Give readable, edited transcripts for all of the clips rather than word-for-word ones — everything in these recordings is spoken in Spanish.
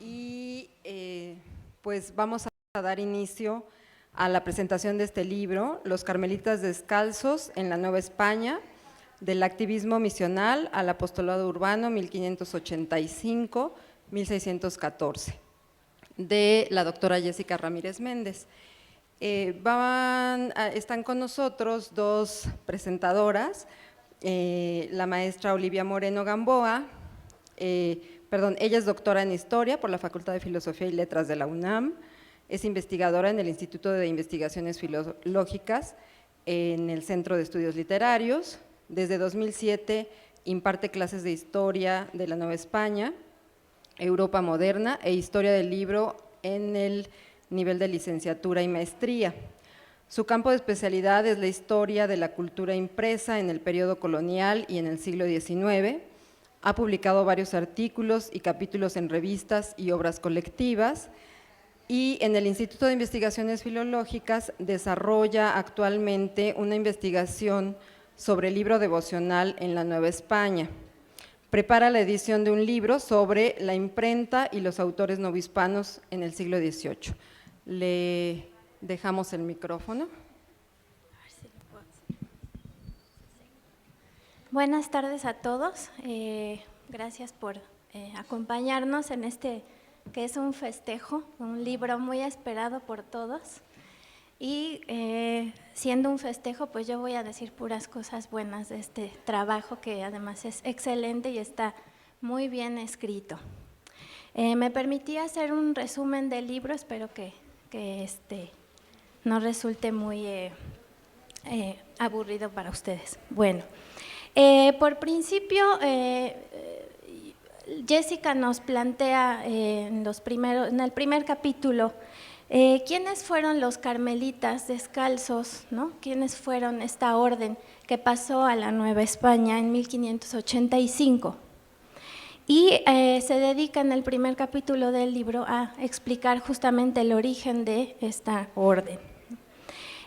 Y pues vamos a dar inicio a la presentación de este libro, Los Carmelitas Descalzos en la Nueva España, del activismo misional al apostolado urbano 1585-1614, de la doctora Jessica Ramírez Méndez. Están con nosotros dos presentadoras, la maestra Olivia Moreno Gamboa, ella es doctora en Historia por la Facultad de Filosofía y Letras de la UNAM, es investigadora en el Instituto de Investigaciones Filológicas en el Centro de Estudios Literarios. Desde 2007 imparte clases de Historia de la Nueva España, Europa Moderna e Historia del Libro en el nivel de licenciatura y maestría. Su campo de especialidad es la historia de la cultura impresa en el periodo colonial y en el siglo XIX. Ha publicado varios artículos y capítulos en revistas y obras colectivas, y en el Instituto de Investigaciones Filológicas desarrolla actualmente una investigación sobre el libro devocional en la Nueva España. Prepara la edición de un libro sobre la imprenta y los autores novohispanos en el siglo XVIII. Le dejamos el micrófono. Buenas tardes a todos, gracias por acompañarnos en este que es un festejo, un libro muy esperado por todos, y siendo un festejo pues yo voy a decir puras cosas buenas de este trabajo, que además es excelente y está muy bien escrito. Me permití hacer un resumen del libro, espero que no resulte muy aburrido para ustedes. Bueno, por principio, Jessica nos plantea en el primer capítulo quiénes fueron los carmelitas descalzos, ¿no? Quiénes fueron esta orden que pasó a la Nueva España en 1585. Y se dedica en el primer capítulo del libro a explicar justamente el origen de esta orden.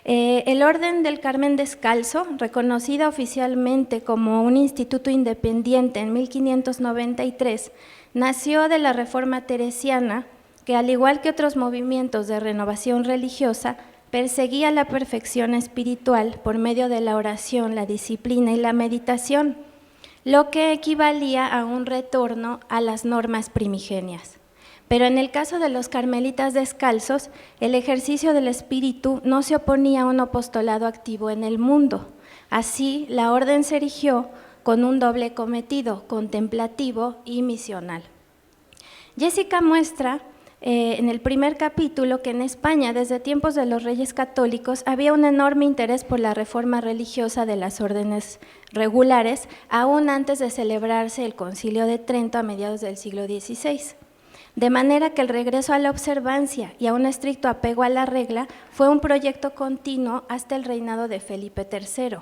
El Orden del Carmen Descalzo, reconocida oficialmente como un instituto independiente en 1593, nació de la Reforma teresiana, que al igual que otros movimientos de renovación religiosa, perseguía la perfección espiritual por medio de la oración, la disciplina y la meditación, lo que equivalía a un retorno a las normas primigenias. Pero en el caso de los carmelitas descalzos, el ejercicio del espíritu no se oponía a un apostolado activo en el mundo. Así, la orden se erigió con un doble cometido, contemplativo y misional. Jessica muestra en el primer capítulo que en España, desde tiempos de los reyes católicos, había un enorme interés por la reforma religiosa de las órdenes regulares, aún antes de celebrarse el Concilio de Trento a mediados del siglo XVI. De manera que el regreso a la observancia y a un estricto apego a la regla fue un proyecto continuo hasta el reinado de Felipe III.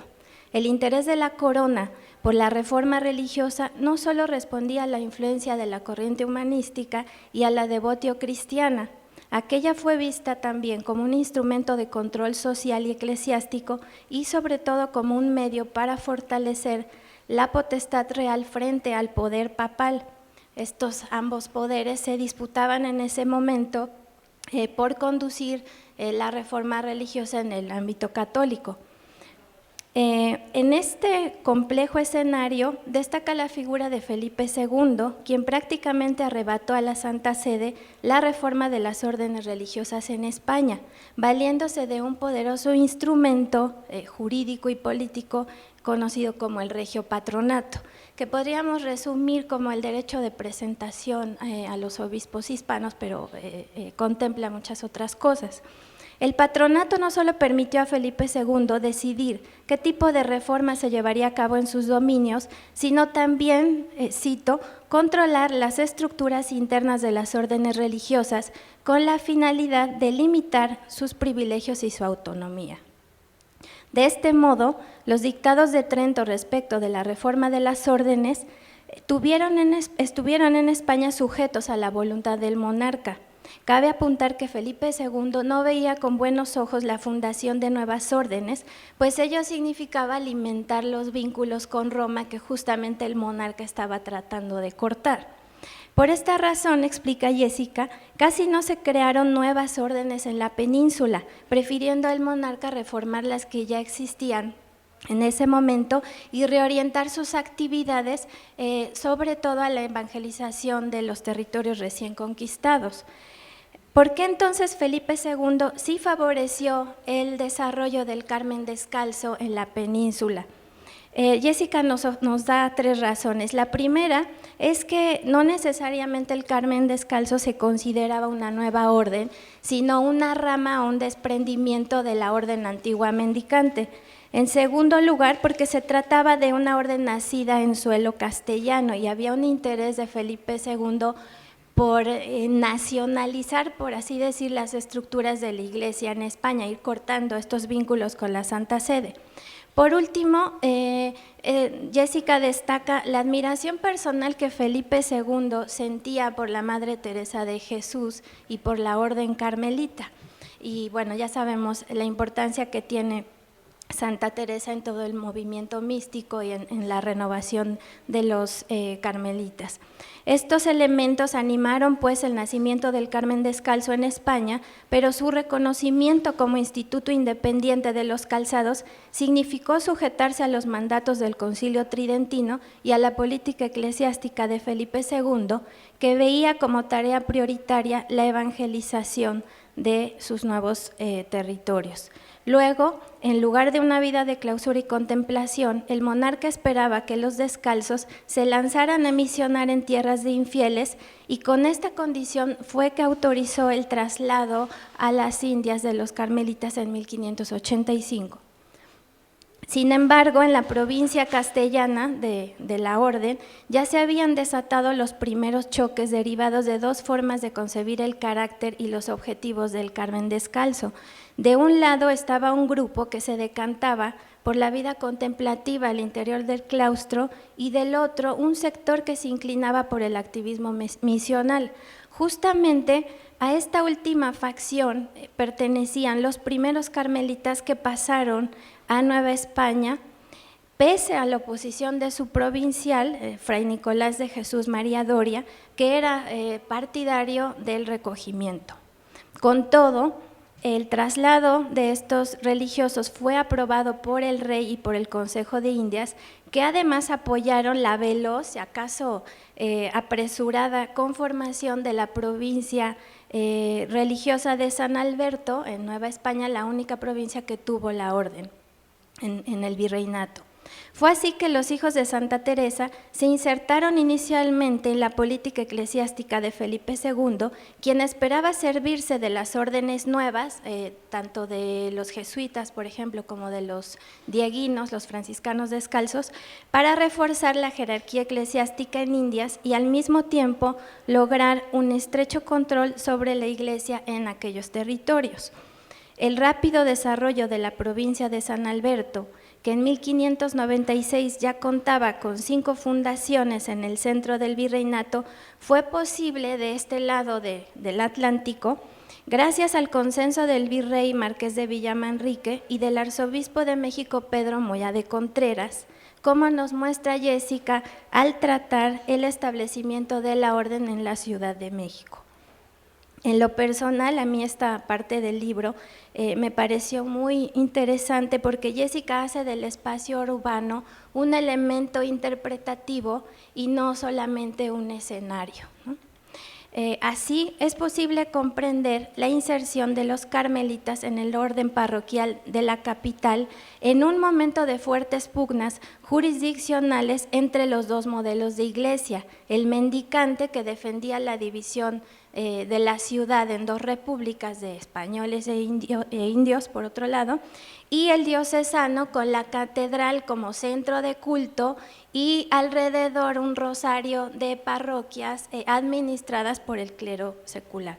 El interés de la corona por la reforma religiosa no solo respondía a la influencia de la corriente humanística y a la devotio cristiana, aquella fue vista también como un instrumento de control social y eclesiástico y sobre todo como un medio para fortalecer la potestad real frente al poder papal. Estos ambos poderes se disputaban en ese momento por conducir la reforma religiosa en el ámbito católico. En este complejo escenario destaca la figura de Felipe II, quien prácticamente arrebató a la Santa Sede la reforma de las órdenes religiosas en España, valiéndose de un poderoso instrumento jurídico y político conocido como el Regio Patronato, que podríamos resumir como el derecho de presentación a los obispos hispanos, pero contempla muchas otras cosas. El patronato no solo permitió a Felipe II decidir qué tipo de reforma se llevaría a cabo en sus dominios, sino también, cito, controlar las estructuras internas de las órdenes religiosas con la finalidad de limitar sus privilegios y su autonomía. De este modo, los dictados de Trento respecto de la reforma de las órdenes estuvieron en España sujetos a la voluntad del monarca. Cabe apuntar que Felipe II no veía con buenos ojos la fundación de nuevas órdenes, pues ello significaba alimentar los vínculos con Roma que justamente el monarca estaba tratando de cortar. Por esta razón, explica Jessica, casi no se crearon nuevas órdenes en la península, prefiriendo el monarca reformar las que ya existían en ese momento y reorientar sus actividades sobre todo a la evangelización de los territorios recién conquistados. ¿Por qué entonces Felipe II sí favoreció el desarrollo del Carmen Descalzo en la península? Jessica nos da 3 razones. La primera es que no necesariamente el Carmen Descalzo se consideraba una nueva orden, sino una rama o un desprendimiento de la orden antigua mendicante. En segundo lugar, porque se trataba de una orden nacida en suelo castellano y había un interés de Felipe II por nacionalizar, por así decir, las estructuras de la Iglesia en España, ir cortando estos vínculos con la Santa Sede. Por último, Jessica destaca la admiración personal que Felipe II sentía por la Madre Teresa de Jesús y por la Orden Carmelita. Y bueno, ya sabemos la importancia que tiene Santa Teresa en todo el movimiento místico y en la renovación de los carmelitas. Estos elementos animaron pues el nacimiento del Carmen Descalzo en España, pero su reconocimiento como instituto independiente de los calzados significó sujetarse a los mandatos del Concilio Tridentino y a la política eclesiástica de Felipe II, que veía como tarea prioritaria la evangelización de sus nuevos territorios. Luego, en lugar de una vida de clausura y contemplación, el monarca esperaba que los descalzos se lanzaran a misionar en tierras de infieles y con esta condición fue que autorizó el traslado a las Indias de los carmelitas en 1585. Sin embargo, en la provincia castellana de la orden ya se habían desatado los primeros choques derivados de 2 formas de concebir el carácter y los objetivos del Carmen Descalzo. De un lado estaba un grupo que se decantaba por la vida contemplativa al interior del claustro y del otro un sector que se inclinaba por el activismo misional. Justamente a esta última facción pertenecían los primeros carmelitas que pasaron a Nueva España, pese a la oposición de su provincial, Fray Nicolás de Jesús María Doria, que era partidario del recogimiento. Con todo, el traslado de estos religiosos fue aprobado por el rey y por el Consejo de Indias, que además apoyaron la veloz, si acaso apresurada, conformación de la provincia religiosa de San Alberto, en Nueva España, la única provincia que tuvo la orden en el virreinato. Fue así que los hijos de Santa Teresa se insertaron inicialmente en la política eclesiástica de Felipe II, quien esperaba servirse de las órdenes nuevas, tanto de los jesuitas, por ejemplo, como de los dieguinos, los franciscanos descalzos, para reforzar la jerarquía eclesiástica en Indias y al mismo tiempo lograr un estrecho control sobre la Iglesia en aquellos territorios. El rápido desarrollo de la provincia de San Alberto, que en 1596 ya contaba con 5 fundaciones en el centro del virreinato, fue posible de este lado del Atlántico gracias al consenso del virrey Marqués de Villamanrique y del arzobispo de México Pedro Moya de Contreras, como nos muestra Jessica al tratar el establecimiento de la orden en la Ciudad de México. En lo personal, a mí esta parte del libro me pareció muy interesante porque Jessica hace del espacio urbano un elemento interpretativo y no solamente un escenario, ¿no? Así es posible comprender la inserción de los carmelitas en el orden parroquial de la capital en un momento de fuertes pugnas jurisdiccionales entre los 2 modelos de iglesia, el mendicante que defendía la división de la ciudad en 2 repúblicas de españoles e indios por otro lado, y el diocesano con la catedral como centro de culto y alrededor un rosario de parroquias administradas por el clero secular.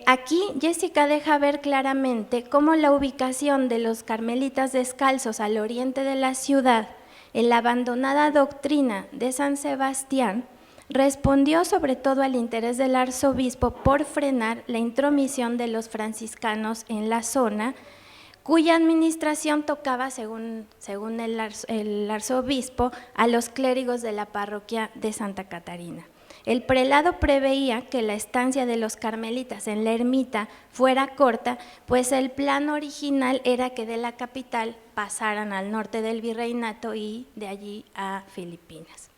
Aquí Jessica deja ver claramente cómo la ubicación de los carmelitas descalzos al oriente de la ciudad, en la abandonada doctrina de San Sebastián, respondió sobre todo al interés del arzobispo por frenar la intromisión de los franciscanos en la zona, cuya administración tocaba, según el arzobispo, a los clérigos de la parroquia de Santa Catarina. El prelado preveía que la estancia de los carmelitas en la ermita fuera corta, pues el plan original era que de la capital pasaran al norte del virreinato y de allí a Filipinas,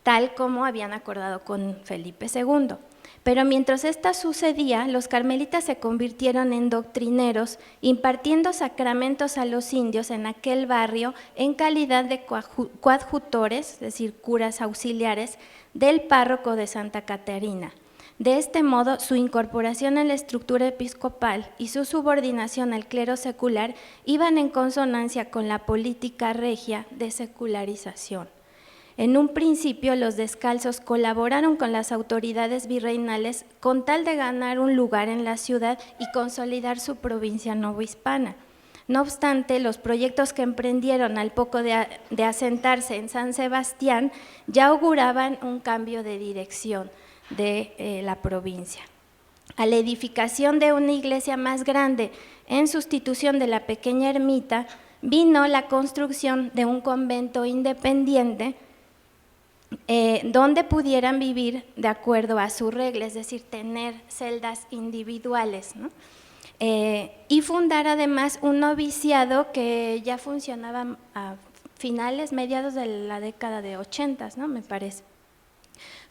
tal como habían acordado con Felipe II. Pero mientras esto sucedía, los carmelitas se convirtieron en doctrineros, impartiendo sacramentos a los indios en aquel barrio en calidad de coadjutores, es decir, curas auxiliares, del párroco de Santa Catarina. De este modo, su incorporación en la estructura episcopal y su subordinación al clero secular iban en consonancia con la política regia de secularización. En un principio, los descalzos colaboraron con las autoridades virreinales con tal de ganar un lugar en la ciudad y consolidar su provincia novohispana. No obstante, los proyectos que emprendieron al poco de asentarse en San Sebastián ya auguraban un cambio de dirección de la provincia. A la edificación de una iglesia más grande en sustitución de la pequeña ermita, vino la construcción de un convento independiente donde pudieran vivir de acuerdo a su regla, es decir, tener celdas individuales, ¿no? Y fundar además un noviciado que ya funcionaba a mediados de la década de 80, ¿no? Me parece.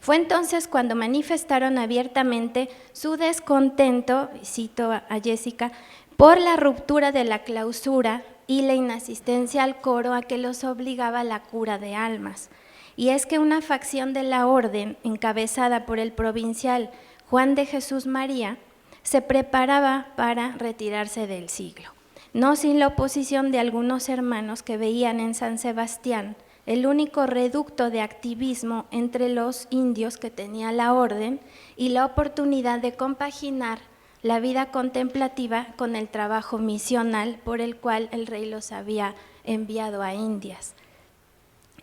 Fue entonces cuando manifestaron abiertamente su descontento, cito a Jessica, por la ruptura de la clausura y la inasistencia al coro a que los obligaba la cura de almas. Y es que una facción de la orden, encabezada por el provincial Juan de Jesús María, se preparaba para retirarse del siglo, no sin la oposición de algunos hermanos que veían en San Sebastián el único reducto de activismo entre los indios que tenía la orden y la oportunidad de compaginar la vida contemplativa con el trabajo misional por el cual el rey los había enviado a Indias.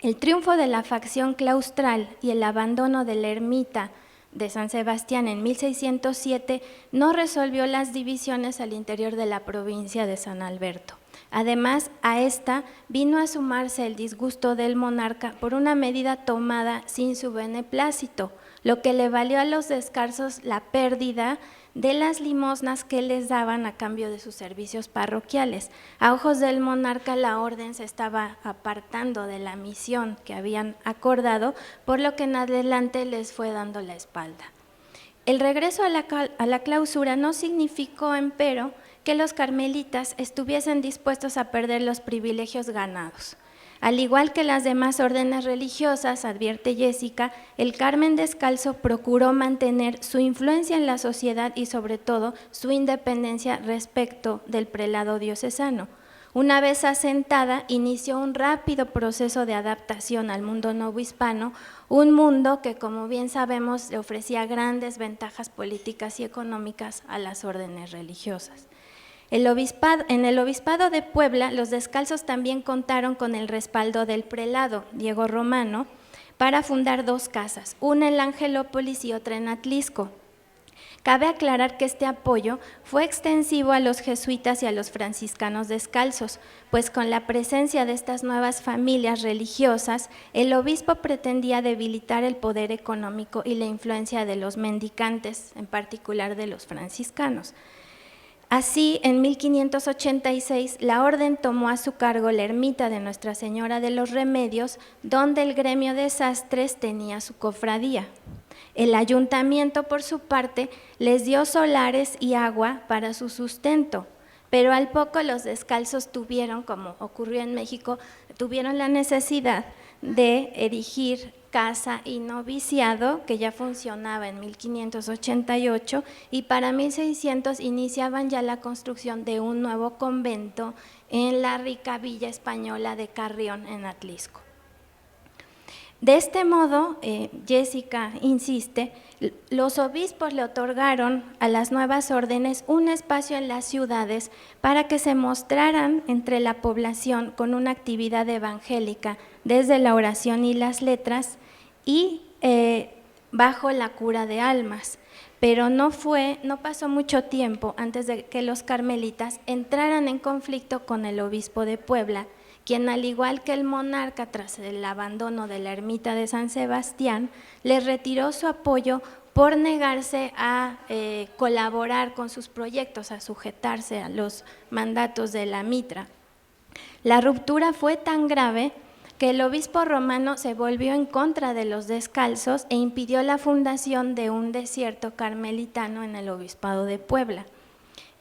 El triunfo de la facción claustral y el abandono de la ermita de San Sebastián en 1607 no resolvió las divisiones al interior de la provincia de San Alberto. Además, a esta vino a sumarse el disgusto del monarca por una medida tomada sin su beneplácito, lo que le valió a los descalzos la pérdida de las limosnas que les daban a cambio de sus servicios parroquiales. A ojos del monarca, la orden se estaba apartando de la misión que habían acordado, por lo que en adelante les fue dando la espalda. El regreso a la clausura no significó, empero, que los carmelitas estuviesen dispuestos a perder los privilegios ganados. Al igual que las demás órdenes religiosas, advierte Jessica, el Carmen Descalzo procuró mantener su influencia en la sociedad y sobre todo su independencia respecto del prelado diocesano. Una vez asentada, inició un rápido proceso de adaptación al mundo novohispano, un mundo que, como bien sabemos, le ofrecía grandes ventajas políticas y económicas a las órdenes religiosas. En el obispado de Puebla, los descalzos también contaron con el respaldo del prelado, Diego Romano, para fundar dos casas, una en Angelópolis y otra en Atlisco. Cabe aclarar que este apoyo fue extensivo a los jesuitas y a los franciscanos descalzos, pues con la presencia de estas nuevas familias religiosas, el obispo pretendía debilitar el poder económico y la influencia de los mendicantes, en particular de los franciscanos. Así, en 1586, la orden tomó a su cargo la ermita de Nuestra Señora de los Remedios, donde el gremio de sastres tenía su cofradía. El ayuntamiento, por su parte, les dio solares y agua para su sustento, pero al poco los descalzos tuvieron, como ocurrió en México, tuvieron la necesidad de erigir casa y noviciado, que ya funcionaba en 1588, y para 1600 iniciaban ya la construcción de un nuevo convento en la rica villa española de Carrión, en Atlisco. De este modo, Jessica insiste, los obispos le otorgaron a las nuevas órdenes un espacio en las ciudades para que se mostraran entre la población con una actividad evangélica desde la oración y las letras y bajo la cura de almas. pero no pasó mucho tiempo antes de que los carmelitas entraran en conflicto con el obispo de Puebla, quien, al igual que el monarca tras el abandono de la ermita de San Sebastián, le retiró su apoyo por negarse a colaborar con sus proyectos, a sujetarse a los mandatos de la mitra. La ruptura fue tan grave que el obispo romano se volvió en contra de los descalzos e impidió la fundación de un desierto carmelitano en el obispado de Puebla.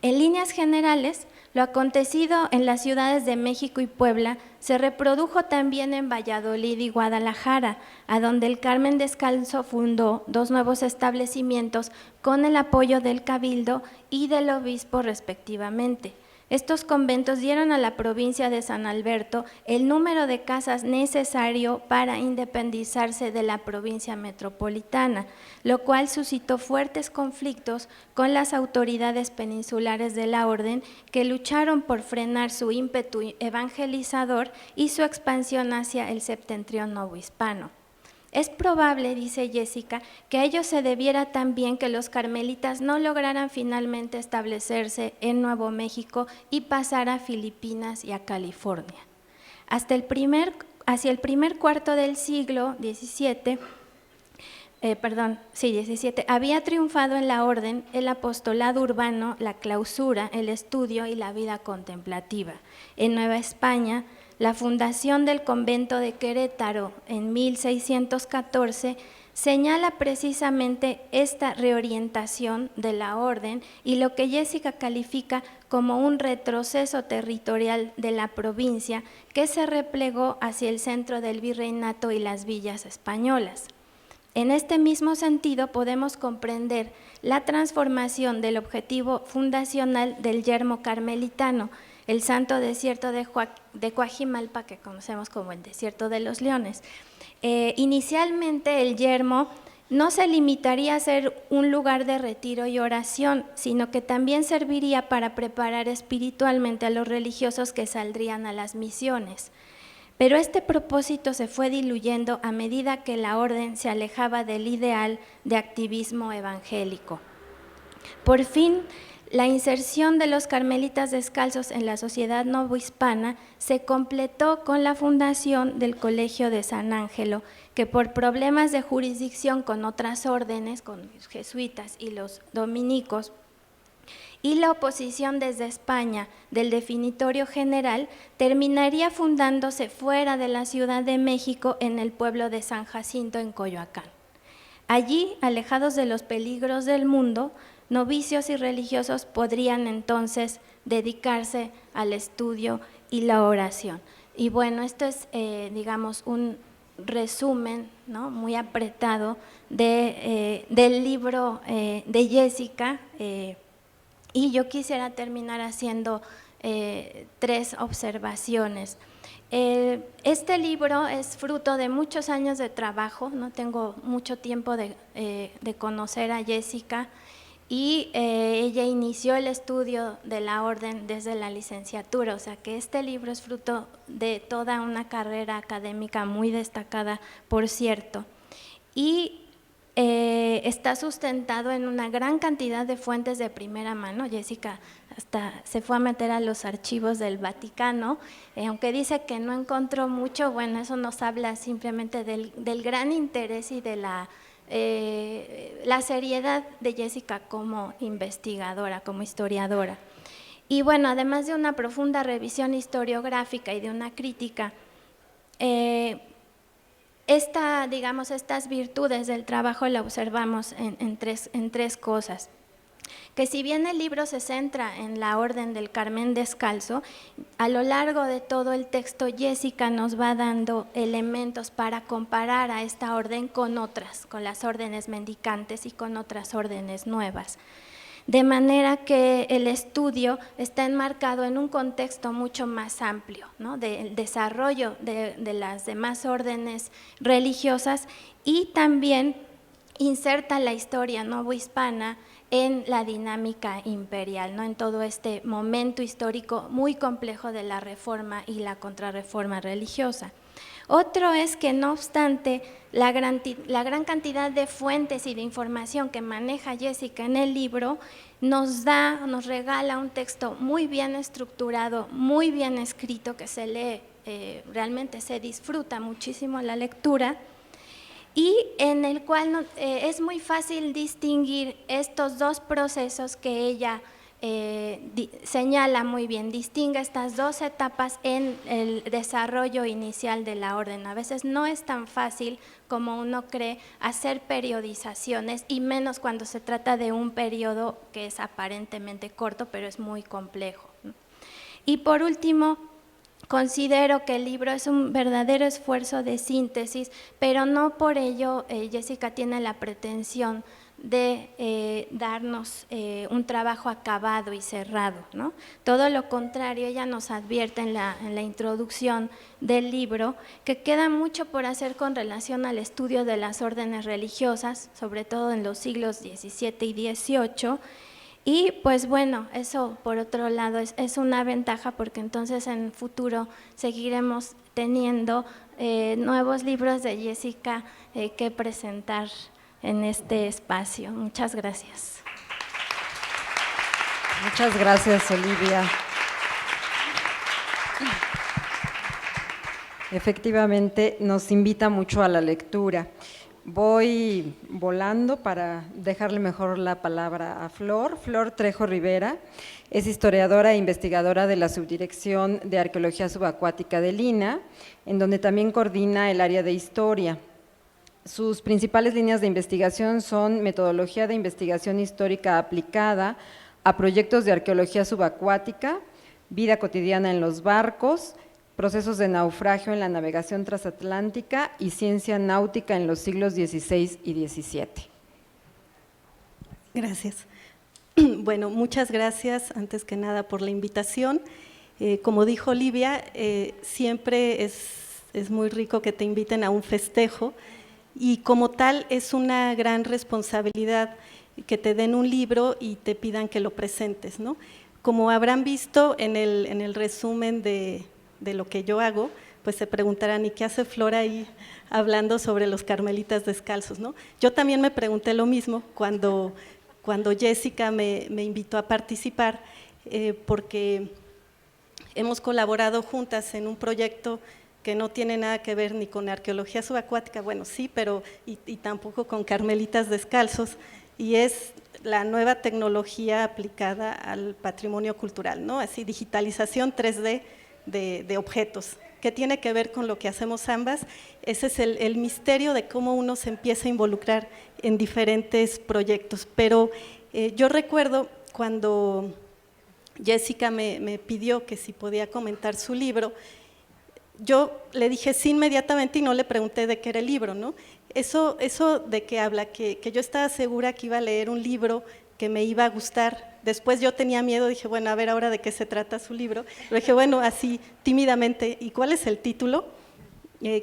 En líneas generales, lo acontecido en las ciudades de México y Puebla se reprodujo también en Valladolid y Guadalajara, a donde el Carmen Descalzo fundó 2 nuevos establecimientos con el apoyo del cabildo y del obispo respectivamente. Estos conventos dieron a la provincia de San Alberto el número de casas necesario para independizarse de la provincia metropolitana, lo cual suscitó fuertes conflictos con las autoridades peninsulares de la orden, que lucharon por frenar su ímpetu evangelizador y su expansión hacia el septentrión novohispano. Es probable, dice Jessica, que a ello se debiera también que los carmelitas no lograran finalmente establecerse en Nuevo México y pasar a Filipinas y a California. Hacia el primer cuarto del siglo XVII, había triunfado en la orden el apostolado urbano, la clausura, el estudio y la vida contemplativa. En Nueva España, la fundación del convento de Querétaro en 1614 señala precisamente esta reorientación de la orden y lo que Jessica califica como un retroceso territorial de la provincia que se replegó hacia el centro del virreinato y las villas españolas. En este mismo sentido podemos comprender la transformación del objetivo fundacional del yermo carmelitano, el santo desierto de Coajimalpa, que conocemos como el desierto de los leones. Inicialmente el yermo no se limitaría a ser un lugar de retiro y oración, sino que también serviría para preparar espiritualmente a los religiosos que saldrían a las misiones. Pero este propósito se fue diluyendo a medida que la orden se alejaba del ideal de activismo evangélico. Por fin, la inserción de los carmelitas descalzos en la sociedad novohispana se completó con la fundación del Colegio de San Ángelo, que por problemas de jurisdicción con otras órdenes, con los jesuitas y los dominicos, y la oposición desde España del Definitorio General, terminaría fundándose fuera de la Ciudad de México en el pueblo de San Jacinto, en Coyoacán. Allí, alejados de los peligros del mundo, novicios y religiosos podrían entonces dedicarse al estudio y la oración. Y bueno, esto es, digamos, un resumen, ¿no?, muy apretado del libro de Jessica, y yo quisiera terminar haciendo 3 observaciones. Este libro es fruto de muchos años de trabajo, no tengo mucho tiempo de conocer a Jessica, y ella inició el estudio de la orden desde la licenciatura, o sea que este libro es fruto de toda una carrera académica muy destacada, por cierto, y está sustentado en una gran cantidad de fuentes de primera mano. Jessica hasta se fue a meter a los archivos del Vaticano, aunque dice que no encontró mucho. Bueno, eso nos habla simplemente del gran interés y de la seriedad de Jessica como investigadora, como historiadora. Y bueno, además de una profunda revisión historiográfica y de una crítica, estas virtudes del trabajo la observamos en tres cosas. Que si bien el libro se centra en la orden del Carmen Descalzo, a lo largo de todo el texto Jessica nos va dando elementos para comparar a esta orden con otras, con las órdenes mendicantes y con otras órdenes nuevas. De manera que el estudio está enmarcado en un contexto mucho más amplio, ¿no?, del desarrollo de las demás órdenes religiosas, y también inserta la historia novohispana en la dinámica imperial, ¿no?, en todo este momento histórico muy complejo de la reforma y la contrarreforma religiosa. Otro es que no obstante la gran cantidad de fuentes y de información que maneja Jessica en el libro, nos regala un texto muy bien estructurado, muy bien escrito, que se lee, realmente se disfruta muchísimo la lectura, y en el cual es muy fácil distinguir estos dos procesos que ella señala muy bien, distingue estas dos etapas en el desarrollo inicial de la orden. A veces no es tan fácil como uno cree hacer periodizaciones, y menos cuando se trata de un periodo que es aparentemente corto, pero es muy complejo, ¿no? Y por último, considero que el libro es un verdadero esfuerzo de síntesis, pero no por ello Jessica tiene la pretensión de darnos un trabajo acabado y cerrado, ¿no? Todo lo contrario, ella nos advierte en la introducción del libro que queda mucho por hacer con relación al estudio de las órdenes religiosas, sobre todo en los siglos XVII y XVIII, y pues bueno, eso por otro lado es una ventaja, porque entonces en el futuro seguiremos teniendo nuevos libros de Jessica que presentar en este espacio. Muchas gracias. Muchas gracias, Olivia. Efectivamente, nos invita mucho a la lectura. Voy volando para dejarle mejor la palabra a Flor. Flor Trejo Rivera es historiadora e investigadora de la Subdirección de Arqueología Subacuática del INAH, en donde también coordina el área de historia. Sus principales líneas de investigación son metodología de investigación histórica aplicada a proyectos de arqueología subacuática, vida cotidiana en los barcos, procesos de naufragio en la navegación transatlántica y ciencia náutica en los siglos XVI y XVII. Gracias. Bueno, muchas gracias antes que nada por la invitación. Como dijo Olivia, siempre es muy rico que te inviten a un festejo, y como tal es una gran responsabilidad que te den un libro y te pidan que lo presentes, ¿no? Como habrán visto en el resumen de lo que yo hago, pues se preguntarán, ¿y qué hace Flor ahí hablando sobre los carmelitas descalzos, ¿no? Yo también me pregunté lo mismo cuando Jessica me invitó a participar, porque hemos colaborado juntas en un proyecto que no tiene nada que ver ni con arqueología subacuática, bueno sí, pero y tampoco con carmelitas descalzos, y es la nueva tecnología aplicada al patrimonio cultural, ¿no? Así, digitalización 3D de objetos, que tiene que ver con lo que hacemos ambas. Ese es el misterio de cómo uno se empieza a involucrar en diferentes proyectos. Pero yo recuerdo cuando Jessica me pidió que si podía comentar su libro, yo le dije sí inmediatamente y no le pregunté de qué era el libro, ¿no? Eso de qué habla, que yo estaba segura que iba a leer un libro que me iba a gustar. Después yo tenía miedo, dije, bueno, a ver ahora de qué se trata su libro. Le dije, bueno, así tímidamente, ¿y cuál es el título?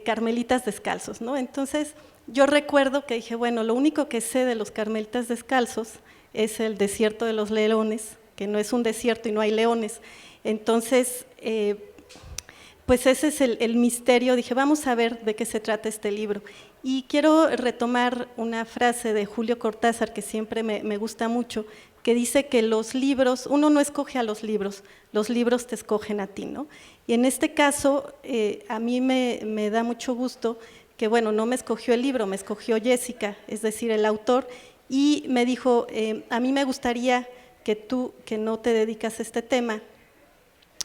Carmelitas descalzos, ¿no? Entonces yo recuerdo que dije, bueno, lo único que sé de los carmelitas descalzos es el desierto de los leones, que no es un desierto y no hay leones. Entonces, pues ese es el misterio. Dije, vamos a ver de qué se trata este libro. Y quiero retomar una frase de Julio Cortázar que siempre me gusta mucho, que dice que los libros, uno no escoge a los libros te escogen a ti, ¿no? Y en este caso, a mí me da mucho gusto que, bueno, no me escogió el libro, me escogió Jessica, es decir, el autor, y me dijo, a mí me gustaría que tú, que no te dedicas a este tema,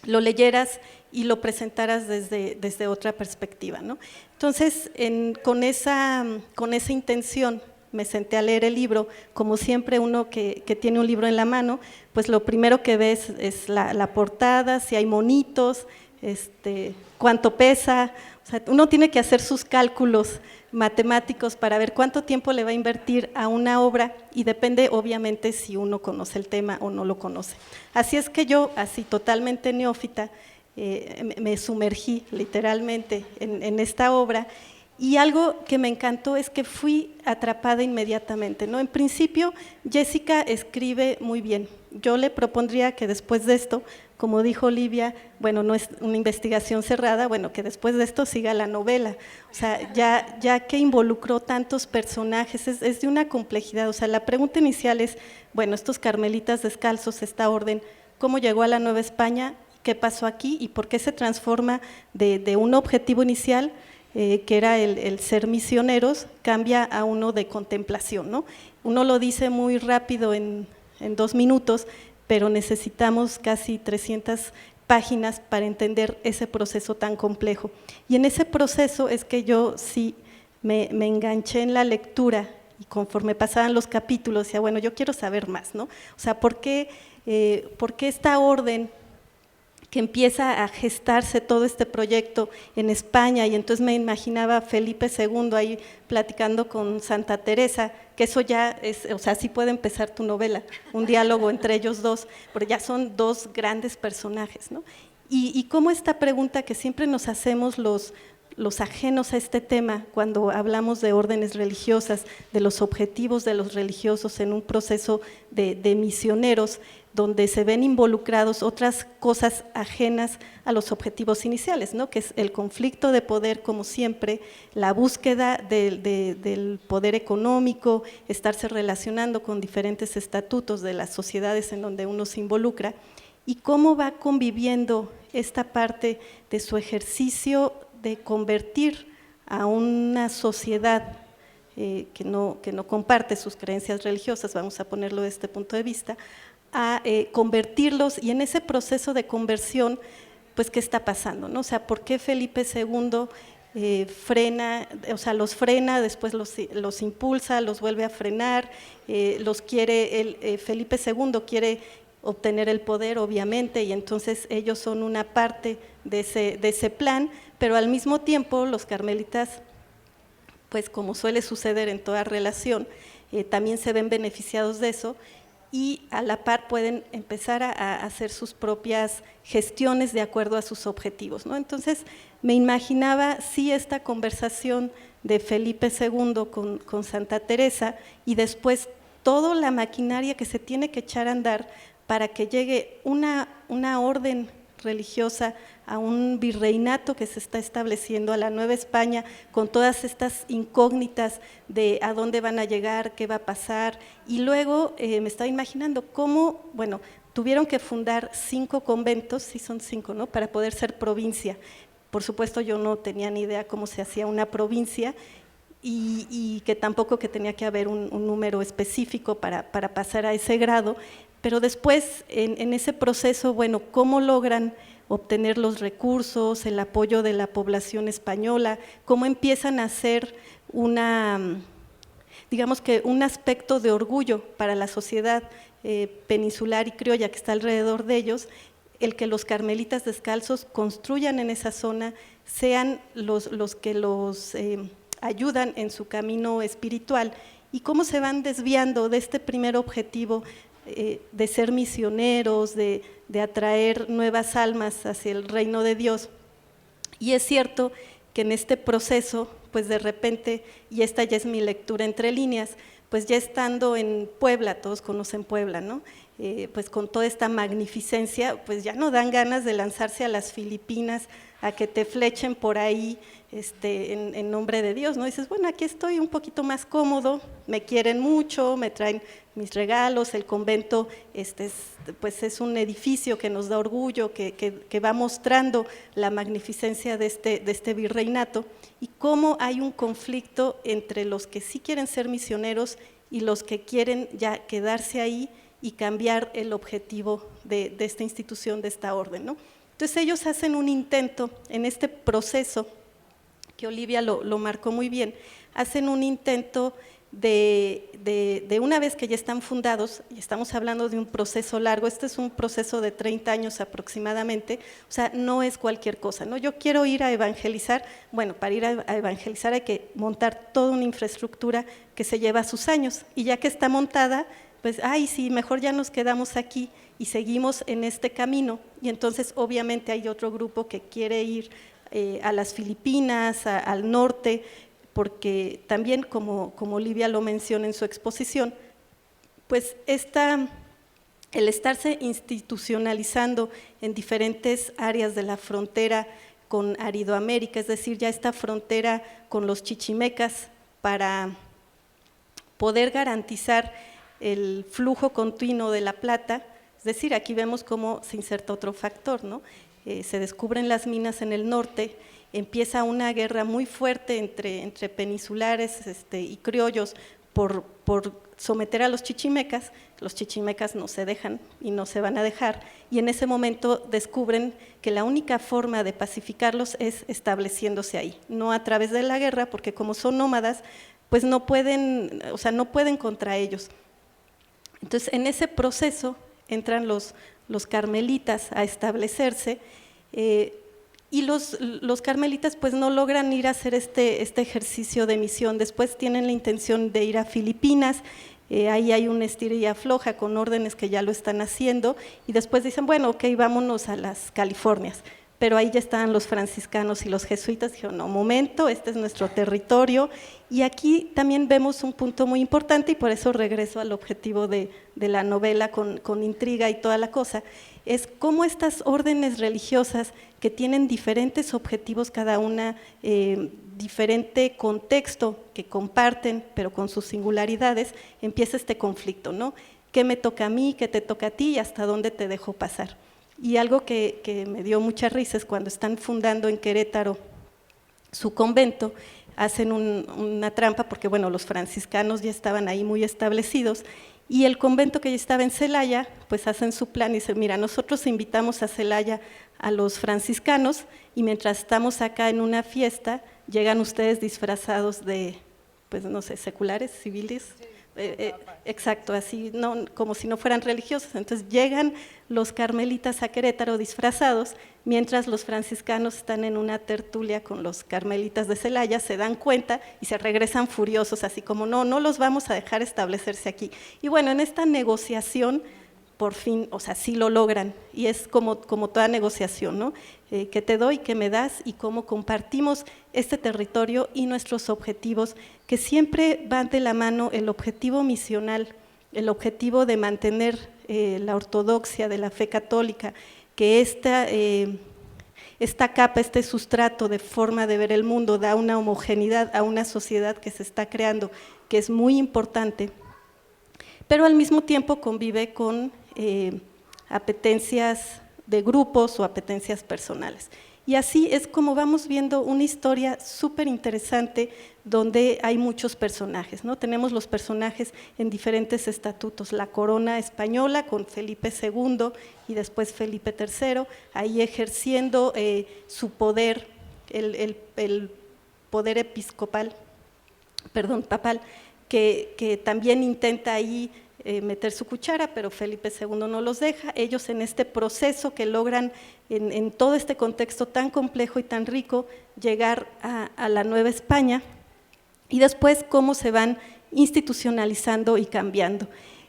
lo leyeras y lo presentaras desde otra perspectiva, ¿no? Entonces, con esa intención me senté a leer el libro. Como siempre, uno que tiene un libro en la mano, pues lo primero que ves es la portada, si hay monitos, cuánto pesa. O sea, uno tiene que hacer sus cálculos matemáticos para ver cuánto tiempo le va a invertir a una obra, y depende obviamente si uno conoce el tema o no lo conoce. Así es que yo, así totalmente neófita, me sumergí literalmente en esta obra, y algo que me encantó es que fui atrapada inmediatamente, ¿no? En principio, Jessica escribe muy bien. Yo le propondría que después de esto como dijo Olivia, bueno, no es una investigación cerrada, bueno, que después de esto siga la novela. O sea, ya que involucró tantos personajes, es de una complejidad. O sea, la pregunta inicial es, bueno, estos carmelitas descalzos, esta orden, ¿cómo llegó a la Nueva España? ¿Qué pasó aquí? ¿Y por qué se transforma de un objetivo inicial, que era el ser misioneros, cambia a uno de contemplación, ¿no? Uno lo dice muy rápido en 2 minutos, pero necesitamos casi 300 páginas para entender ese proceso tan complejo. Y en ese proceso es que yo sí me enganché en la lectura, y conforme pasaban los capítulos, decía, bueno, yo quiero saber más, ¿no? O sea, ¿por qué esta orden que empieza a gestarse todo este proyecto en España? Y entonces me imaginaba a Felipe II ahí platicando con Santa Teresa, que eso ya es, o sea, sí puede empezar tu novela, un diálogo entre ellos dos, porque ya son 2 grandes personajes, ¿no? Y cómo esta pregunta que siempre nos hacemos los ajenos a este tema, cuando hablamos de órdenes religiosas, de los objetivos de los religiosos en un proceso de misioneros, donde se ven involucrados otras cosas ajenas a los objetivos iniciales, ¿no? Que es el conflicto de poder, como siempre, la búsqueda del poder económico, estarse relacionando con diferentes estatutos de las sociedades en donde uno se involucra, y cómo va conviviendo esta parte de su ejercicio de convertir a una sociedad que no comparte sus creencias religiosas, vamos a ponerlo desde este punto de vista, a convertirlos, y en ese proceso de conversión, pues, ¿qué está pasando, no? O sea, ¿por qué Felipe II frena, o sea, los frena, después los impulsa, los vuelve a frenar, Felipe II quiere obtener el poder, obviamente, y entonces ellos son una parte de ese plan, pero al mismo tiempo los carmelitas, pues como suele suceder en toda relación, también se ven beneficiados de eso, y a la par pueden empezar a hacer sus propias gestiones de acuerdo a sus objetivos, ¿no? Entonces me imaginaba sí esta conversación de Felipe II con Santa Teresa, y después toda la maquinaria que se tiene que echar a andar para que llegue una orden religiosa a un virreinato que se está estableciendo, a la Nueva España, con todas estas incógnitas de a dónde van a llegar, qué va a pasar. Y luego me estaba imaginando cómo, bueno, tuvieron que fundar 5 conventos, sí son 5, ¿no?, para poder ser provincia. Por supuesto yo no tenía ni idea cómo se hacía una provincia, y que tampoco que tenía que haber un número específico para pasar a ese grado, pero después en ese proceso, bueno, ¿cómo logran obtener los recursos, el apoyo de la población española? ¿Cómo empiezan a hacer digamos que un aspecto de orgullo para la sociedad peninsular y criolla que está alrededor de ellos, el que los carmelitas descalzos construyan en esa zona, sean los que los ayudan en su camino espiritual? Y cómo se van desviando de este primer objetivo de ser misioneros, de atraer nuevas almas hacia el reino de Dios. Y es cierto que en este proceso, pues de repente, y esta ya es mi lectura entre líneas, pues ya estando en Puebla, todos conocen Puebla, ¿no? Pues con toda esta magnificencia, pues ya no dan ganas de lanzarse a las Filipinas, a que te flechen por ahí en nombre de Dios, ¿no? Dices, bueno, aquí estoy un poquito más cómodo, me quieren mucho, me traen mis regalos, el convento pues es un edificio que nos da orgullo, que va mostrando la magnificencia de este virreinato, y cómo hay un conflicto entre los que sí quieren ser misioneros y los que quieren ya quedarse ahí y cambiar el objetivo de esta institución, de esta orden, ¿no? Entonces ellos hacen un intento en este proceso, que Olivia lo marcó muy bien, hacen un intento de una vez que ya están fundados, y estamos hablando de un proceso largo, este es un proceso de 30 años aproximadamente, o sea, no es cualquier cosa, ¿no? Yo quiero ir a evangelizar, bueno, para ir a evangelizar hay que montar toda una infraestructura que se lleva sus años, y ya que está montada, pues, ay, sí, mejor ya nos quedamos aquí y seguimos en este camino. Y entonces obviamente hay otro grupo que quiere ir a las Filipinas, al norte, porque también, como Olivia lo menciona en su exposición, pues esta el estarse institucionalizando en diferentes áreas de la frontera con Aridoamérica, es decir, ya esta frontera con los chichimecas para poder garantizar el flujo continuo de la plata, es decir, aquí vemos cómo se inserta otro factor, ¿no? Se descubren las minas en el norte, empieza una guerra muy fuerte entre peninsulares y criollos por someter a los chichimecas no se dejan y no se van a dejar, y en ese momento descubren que la única forma de pacificarlos es estableciéndose ahí, no a través de la guerra, porque como son nómadas, pues no pueden, o sea, no pueden contra ellos. Entonces, en ese proceso entran los carmelitas a establecerse, y los carmelitas pues no logran ir a hacer este ejercicio de misión, después tienen la intención de ir a Filipinas, ahí hay una estira y afloja con órdenes que ya lo están haciendo, y después dicen, bueno, ok, vámonos a las Californias, pero ahí ya estaban los franciscanos y los jesuitas, dijeron, no, momento, este es nuestro territorio, y aquí también vemos un punto muy importante, y por eso regreso al objetivo de la novela con intriga y toda la cosa, es cómo estas órdenes religiosas que tienen diferentes objetivos cada una, diferente contexto que comparten, pero con sus singularidades, empieza este conflicto, ¿no? ¿Qué me toca a mí, qué te toca a ti y hasta dónde te dejo pasar? Y algo que me dio mucha risa es cuando están fundando en Querétaro su convento, hacen una trampa porque bueno, los franciscanos ya estaban ahí muy establecidos, y el convento que ya estaba en Celaya, pues hacen su plan y dicen, mira, nosotros invitamos a Celaya a los franciscanos y mientras estamos acá en una fiesta, llegan ustedes disfrazados de, pues no sé, seculares, civiles, exacto, así, no, como si no fueran religiosos. Entonces llegan los carmelitas a Querétaro disfrazados, mientras los franciscanos están en una tertulia con los carmelitas de Celaya, se dan cuenta y se regresan furiosos, así como no los vamos a dejar establecerse aquí. Y bueno, en esta negociación, por fin, o sea, sí lo logran, y es como toda negociación, ¿no? Que te doy, que me das, y cómo compartimos este territorio y nuestros objetivos, que siempre van de la mano el objetivo misional, el objetivo de mantener la ortodoxia de la fe católica, que esta capa, este sustrato de forma de ver el mundo da una homogeneidad a una sociedad que se está creando, que es muy importante, pero al mismo tiempo convive con apetencias de grupos o apetencias personales. Y así es como vamos viendo una historia súper interesante donde hay muchos personajes, ¿no? Tenemos los personajes en diferentes estatutos, la corona española con Felipe II y después Felipe III, ahí ejerciendo su poder, el poder papal, que también intenta ahí meter su cuchara, pero Felipe II no los deja. Ellos en este proceso que logran en todo este contexto tan complejo y tan rico llegar a la Nueva España, y después cómo se van institucionalizando y cambiando.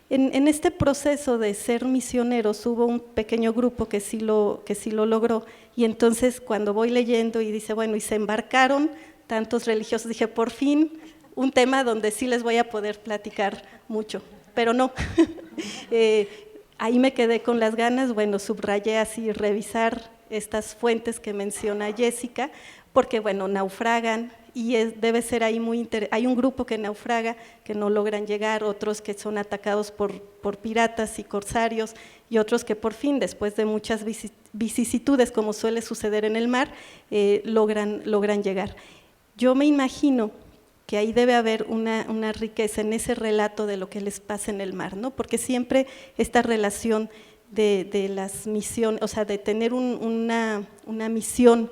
En este proceso de ser misioneros hubo un pequeño grupo que sí lo logró, y entonces cuando voy leyendo y dice, bueno, y se embarcaron tantos religiosos, dije, por fin un tema donde sí les voy a poder platicar mucho, pero no. Ahí me quedé con las ganas, bueno, subrayé así, revisar estas fuentes que menciona Jessica, porque bueno, naufragan, y debe ser ahí muy interesante. Hay un grupo que naufraga, que no logran llegar, otros que son atacados por piratas y corsarios, y otros que por fin, después de muchas vicisitudes, como suele suceder en el mar, logran llegar. Yo me imagino que ahí debe haber una riqueza en ese relato de lo que les pasa en el mar, ¿no? Porque siempre esta relación de las misiones, o sea, de tener una misión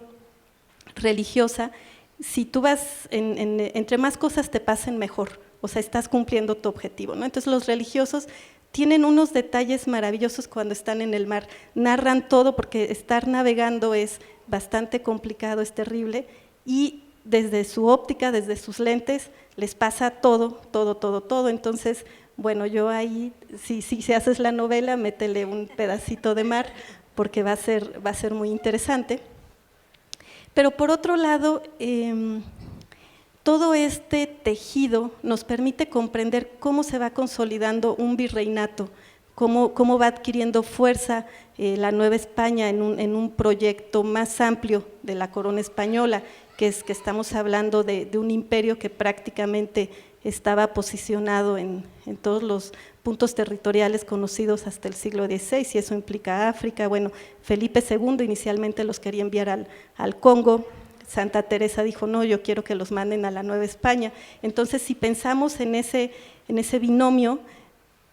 religiosa, si tú vas, entre más cosas te pasen mejor, o sea, estás cumpliendo tu objetivo, ¿no? Entonces los religiosos tienen unos detalles maravillosos cuando están en el mar, narran todo porque estar navegando es bastante complicado, es terrible, y desde su óptica, desde sus lentes, les pasa todo, entonces, bueno, yo ahí, si haces la novela, métele un pedacito de mar, porque va a ser muy interesante. Pero por otro lado, todo este tejido nos permite comprender cómo se va consolidando un virreinato cómo va adquiriendo fuerza la Nueva España en un proyecto más amplio de la corona española, que estamos hablando de un imperio que prácticamente estaba posicionado en todos los puntos territoriales conocidos hasta el siglo XVI, y eso implica África. Bueno, Felipe II inicialmente los quería enviar al Congo. Santa Teresa dijo, no, yo quiero que los manden a la Nueva España. Entonces, si pensamos en ese binomio,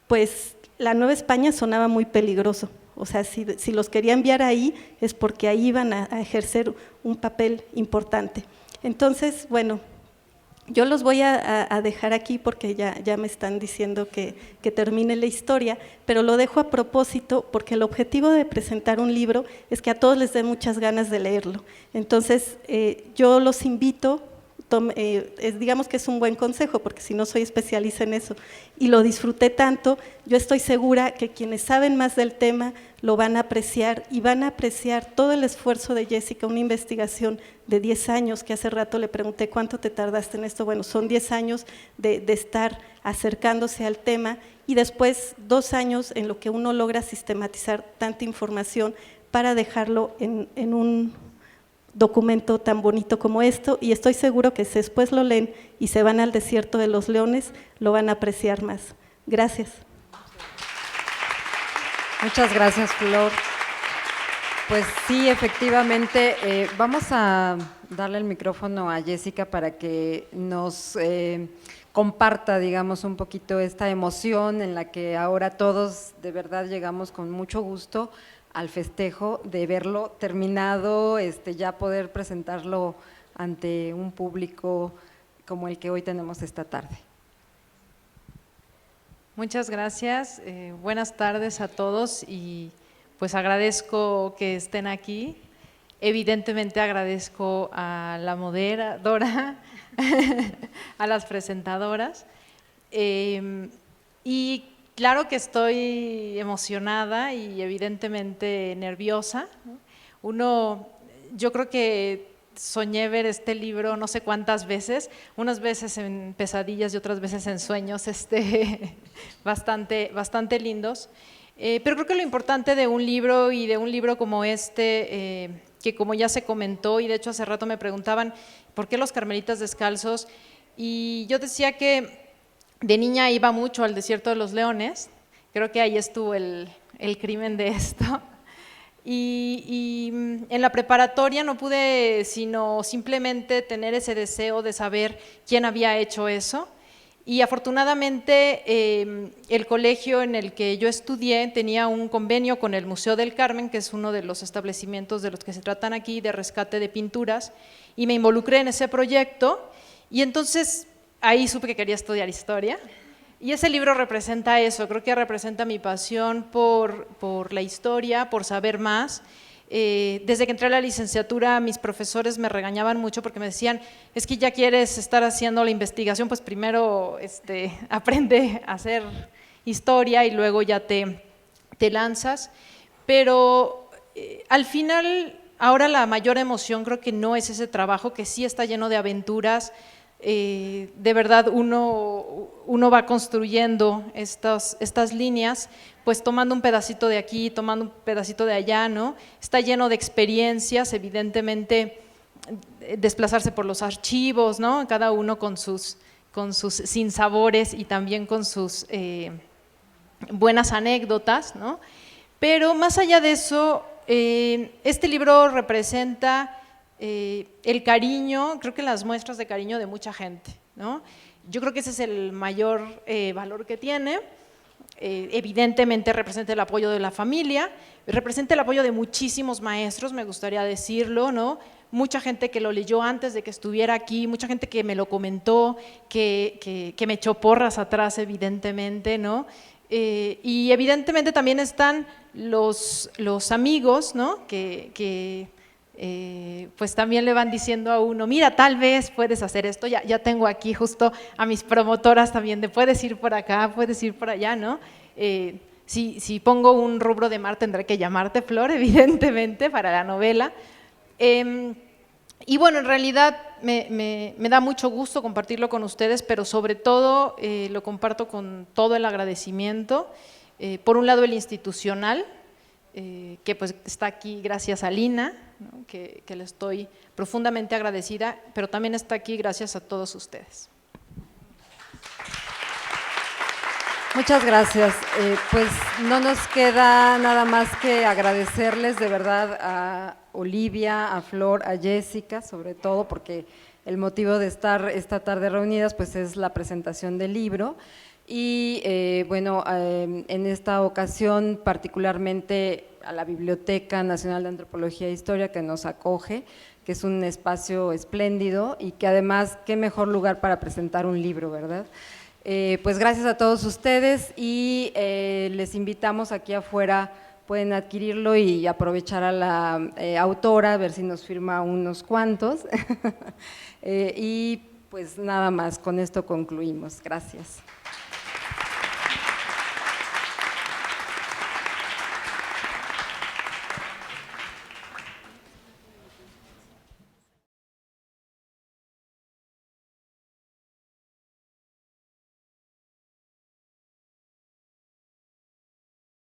pues la Nueva España sonaba muy peligroso. O sea, si los quería enviar ahí, es porque ahí iban a ejercer un papel importante. Entonces, bueno, yo los voy a dejar aquí porque ya me están diciendo que termine la historia, pero lo dejo a propósito porque el objetivo de presentar un libro es que a todos les dé muchas ganas de leerlo. Entonces, yo los invito, digamos que es un buen consejo, porque si no soy especialista en eso, y lo disfruté tanto, yo estoy segura que quienes saben más del tema lo van a apreciar, y van a apreciar todo el esfuerzo de Jessica, una investigación de 10 años, que hace rato le pregunté cuánto te tardaste en esto. Bueno, son 10 años de estar acercándose al tema, y después 2 años en lo que uno logra sistematizar tanta información para dejarlo en un documento tan bonito como esto, y estoy seguro que si después lo leen y se van al desierto de los leones, lo van a apreciar más. Gracias. Muchas gracias, Flor. Pues sí, efectivamente, vamos a darle el micrófono a Jessica para que nos comparta, digamos, un poquito esta emoción en la que ahora todos de verdad llegamos con mucho gusto al festejo de verlo terminado, ya poder presentarlo ante un público como el que hoy tenemos esta tarde. Muchas gracias, buenas tardes a todos, y pues agradezco que estén aquí. Evidentemente agradezco a la moderadora, a las presentadoras, y claro que estoy emocionada y evidentemente nerviosa. Yo creo que soñé ver este libro no sé cuántas veces, unas veces en pesadillas y otras veces en sueños bastante lindos. Pero creo que lo importante de un libro, y de un libro como este, que como ya se comentó, y de hecho hace rato me preguntaban ¿por qué los carmelitas descalzos? Y yo decía que de niña iba mucho al Desierto de los Leones, creo que ahí estuvo el crimen de esto, y en la preparatoria no pude sino simplemente tener ese deseo de saber quién había hecho eso, y afortunadamente el colegio en el que yo estudié tenía un convenio con el Museo del Carmen, que es uno de los establecimientos de los que se tratan aquí, de rescate de pinturas, y me involucré en ese proyecto, y entonces ahí supe que quería estudiar historia, y ese libro representa eso, creo que representa mi pasión por la historia, por saber más. Desde que entré a la licenciatura, mis profesores me regañaban mucho porque me decían, es que ya quieres estar haciendo la investigación, pues primero aprende a hacer historia y luego ya te lanzas. Pero al final, ahora la mayor emoción creo que no es ese trabajo, que sí está lleno de aventuras. De verdad uno va construyendo estas líneas, pues tomando un pedacito de aquí, tomando un pedacito de allá, ¿no? Está lleno de experiencias, evidentemente desplazarse por los archivos, ¿no? Cada uno con sus sinsabores y también con sus buenas anécdotas, ¿no? Pero más allá de eso, este libro representa el cariño, creo que las muestras de cariño de mucha gente, ¿no? Yo creo que ese es el mayor valor que tiene. Evidentemente representa el apoyo de la familia, representa el apoyo de muchísimos maestros, me gustaría decirlo, ¿no? Mucha gente que lo leyó antes de que estuviera aquí, mucha gente que me lo comentó, que me echó porras atrás, evidentemente, ¿no? Y evidentemente también están los amigos, ¿no? Que pues también le van diciendo a uno, mira, tal vez puedes hacer esto, ya tengo aquí justo a mis promotoras también de puedes ir por acá, puedes ir por allá, ¿no? Si pongo un rubro de mar tendré que llamarte Flor, evidentemente, para la novela. Y bueno, en realidad me da mucho gusto compartirlo con ustedes, pero sobre todo lo comparto con todo el agradecimiento. Por un lado el institucional, que pues está aquí gracias a Lina, ¿no? que le estoy profundamente agradecida, pero también está aquí gracias a todos ustedes. Muchas gracias. Pues no nos queda nada más que agradecerles de verdad a Olivia, a Flor, a Jessica, sobre todo porque el motivo de estar esta tarde reunidas pues es la presentación del libro. Y bueno, en esta ocasión particularmente a la Biblioteca Nacional de Antropología e Historia que nos acoge, que es un espacio espléndido y que además qué mejor lugar para presentar un libro, ¿verdad? Pues gracias a todos ustedes y les invitamos aquí afuera, pueden adquirirlo y aprovechar a la autora, a ver si nos firma unos cuantos. Y pues nada más, con esto concluimos. Gracias.